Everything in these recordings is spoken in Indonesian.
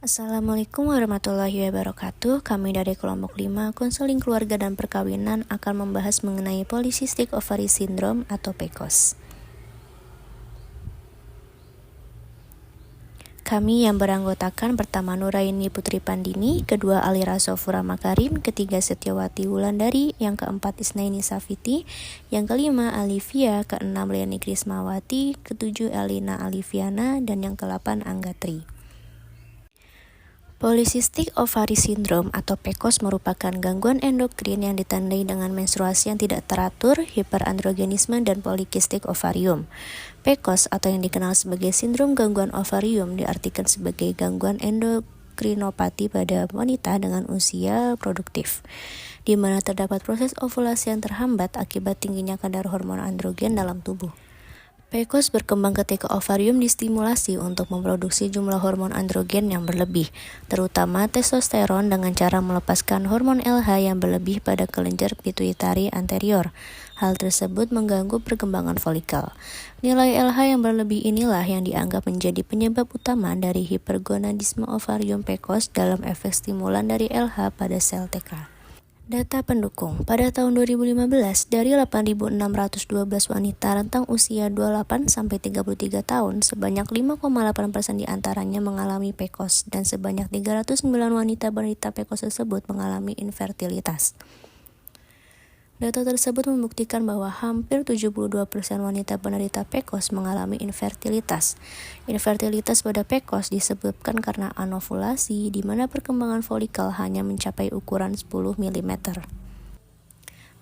Assalamualaikum warahmatullahi wabarakatuh. Kami dari kelompok 5 Konseling Keluarga dan Perkawinan akan membahas mengenai Polycystic Ovary Syndrome atau PCOS. Kami yang beranggotakan pertama Nuraini Putri Pandini, kedua Alira Sofura Makarim, ketiga Setiawati Wulandari, yang keempat Isnaini Safiti, yang kelima Alivia, keenam Leni Krismawati, ketujuh Elina Aliviana, dan yang ke-8 Anggatri. Polycystic Ovary Syndrome atau PCOS merupakan gangguan endokrin yang ditandai dengan menstruasi yang tidak teratur, hiperandrogenisme, dan polikistik ovarium. PCOS atau yang dikenal sebagai sindrom gangguan ovarium diartikan sebagai gangguan endokrinopati pada wanita dengan usia produktif, di mana terdapat proses ovulasi yang terhambat akibat tingginya kadar hormon androgen dalam tubuh. PCOS berkembang ketika ovarium distimulasi untuk memproduksi jumlah hormon androgen yang berlebih, terutama testosteron dengan cara melepaskan hormon LH yang berlebih pada kelenjar pituitari anterior. Hal tersebut mengganggu perkembangan folikel. Nilai LH yang berlebih inilah yang dianggap menjadi penyebab utama dari hipergonadisme ovarium PCOS dalam efek stimulan dari LH pada sel TK. Data pendukung, pada tahun 2015, dari 8.612 wanita rentang usia 28-33 tahun, sebanyak 5,8% diantaranya mengalami PCOS, dan sebanyak 309 wanita penderita PCOS tersebut mengalami infertilitas. Data tersebut membuktikan bahwa hampir 72% wanita penderita PCOS mengalami infertilitas. Infertilitas pada PCOS disebabkan karena anovulasi, di mana perkembangan folikel hanya mencapai ukuran 10 mm.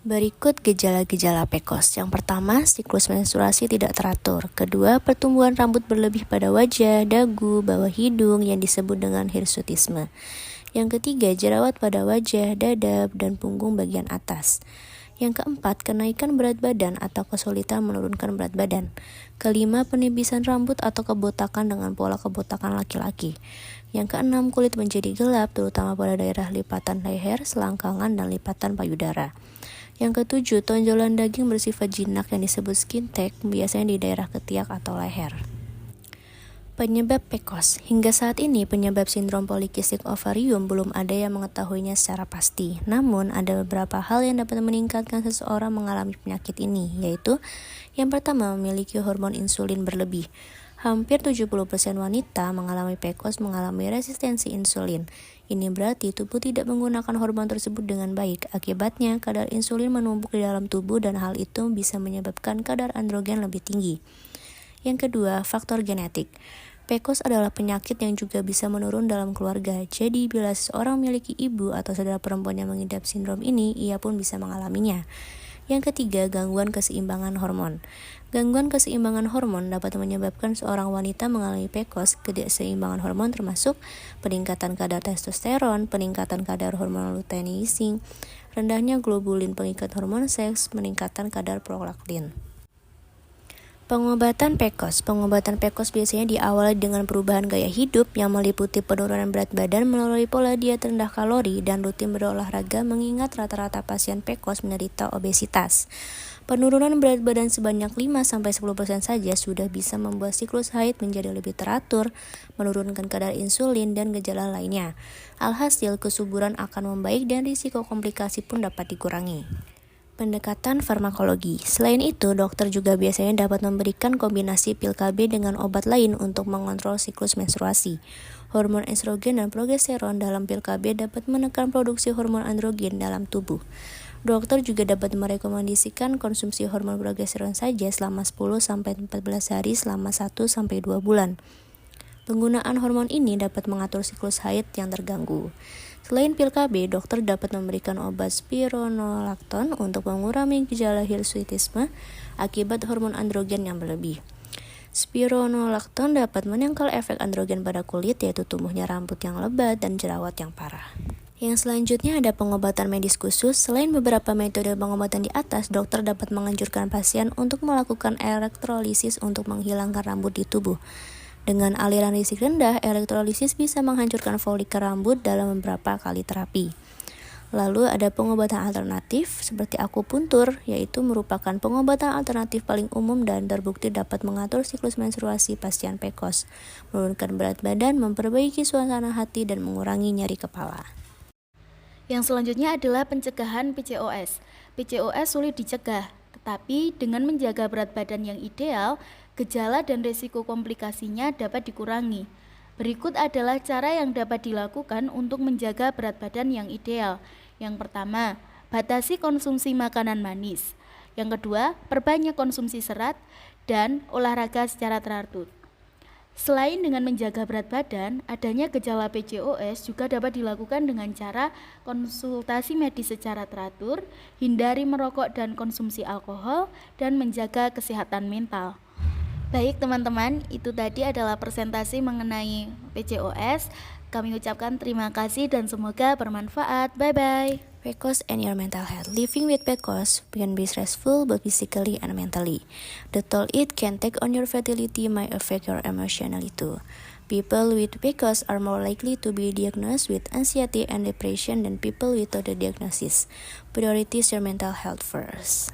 Berikut gejala-gejala PCOS. Yang pertama, siklus menstruasi tidak teratur. Kedua, pertumbuhan rambut berlebih pada wajah, dagu, bawah hidung yang disebut dengan hirsutisme. Yang ketiga, jerawat pada wajah, dada, dan punggung bagian atas. Yang keempat, kenaikan berat badan atau kesulitan menurunkan berat badan. Kelima, penipisan rambut atau kebotakan dengan pola kebotakan laki-laki. Yang keenam, kulit menjadi gelap terutama pada daerah lipatan leher, selangkangan, dan lipatan payudara. Yang ketujuh, tonjolan daging bersifat jinak yang disebut skin tag, biasanya di daerah ketiak atau leher. Penyebab PCOS. Hingga saat ini, penyebab sindrom polikistik ovarium belum ada yang mengetahuinya secara pasti. Namun, ada beberapa hal yang dapat meningkatkan seseorang mengalami penyakit ini, yaitu yang pertama, memiliki hormon insulin berlebih. Hampir 70% wanita mengalami PCOS mengalami resistensi insulin. Ini berarti tubuh tidak menggunakan hormon tersebut dengan baik. Akibatnya, kadar insulin menumpuk di dalam tubuh dan hal itu bisa menyebabkan kadar androgen lebih tinggi. Yang kedua, faktor genetik. PCOS adalah penyakit yang juga bisa menurun dalam keluarga. Jadi, bila seseorang memiliki ibu atau saudara perempuan yang mengidap sindrom ini, ia pun bisa mengalaminya. Yang ketiga, gangguan keseimbangan hormon. Gangguan keseimbangan hormon dapat menyebabkan seorang wanita mengalami PCOS. Ketidakseimbangan hormon termasuk peningkatan kadar testosteron, peningkatan kadar hormon luteinizing, rendahnya globulin pengikat hormon seks, peningkatan kadar prolaktin. Pengobatan PCOS. Pengobatan PCOS biasanya diawali dengan perubahan gaya hidup yang meliputi penurunan berat badan melalui pola diet rendah kalori dan rutin berolahraga, mengingat rata-rata pasien PCOS menderita obesitas. Penurunan berat badan sebanyak 5-10% saja sudah bisa membuat siklus haid menjadi lebih teratur, menurunkan kadar insulin, dan gejala lainnya. Alhasil, kesuburan akan membaik dan risiko komplikasi pun dapat dikurangi. Pendekatan farmakologi. Selain itu, dokter juga biasanya dapat memberikan kombinasi pil KB dengan obat lain untuk mengontrol siklus menstruasi. Hormon estrogen dan progesteron dalam pil KB dapat menekan produksi hormon androgen dalam tubuh. Dokter juga dapat merekomendasikan konsumsi hormon progesteron saja selama 10-14 hari selama 1-2 bulan. Penggunaan hormon ini dapat mengatur siklus haid yang terganggu. Selain pil KB, dokter dapat memberikan obat spironolakton untuk mengurangi gejala hirsutisme akibat hormon androgen yang berlebih. Spironolakton dapat menangkal efek androgen pada kulit, yaitu tumbuhnya rambut yang lebat dan jerawat yang parah. Yang selanjutnya ada pengobatan medis khusus. Selain beberapa metode pengobatan di atas, dokter dapat menganjurkan pasien untuk melakukan elektrolisis untuk menghilangkan rambut di tubuh. Dengan aliran listrik rendah, elektrolisis bisa menghancurkan folikel rambut dalam beberapa kali terapi. Lalu ada pengobatan alternatif seperti akupuntur, yaitu merupakan pengobatan alternatif paling umum dan terbukti dapat mengatur siklus menstruasi pasien PCOS, menurunkan berat badan, memperbaiki suasana hati, dan mengurangi nyeri kepala. Yang selanjutnya adalah pencegahan PCOS. PCOS sulit dicegah, tetapi dengan menjaga berat badan yang ideal, gejala dan risiko komplikasinya dapat dikurangi. Berikut adalah cara yang dapat dilakukan untuk menjaga berat badan yang ideal. Yang pertama, batasi konsumsi makanan manis. Yang kedua, perbanyak konsumsi serat dan olahraga secara teratur. Selain dengan menjaga berat badan, adanya gejala PCOS juga dapat dilakukan dengan cara konsultasi medis secara teratur, hindari merokok dan konsumsi alkohol, dan menjaga kesehatan mental. Baik teman-teman, itu tadi adalah presentasi mengenai PCOS. Kami ucapkan terima kasih dan semoga bermanfaat. Bye-bye. PCOS and your mental health. Living with PCOS can be stressful both physically and mentally. The toll it can take on your fertility might affect your emotionally too. People with PCOS are more likely to be diagnosed with anxiety and depression than people without the diagnosis. Prioritize your mental health first.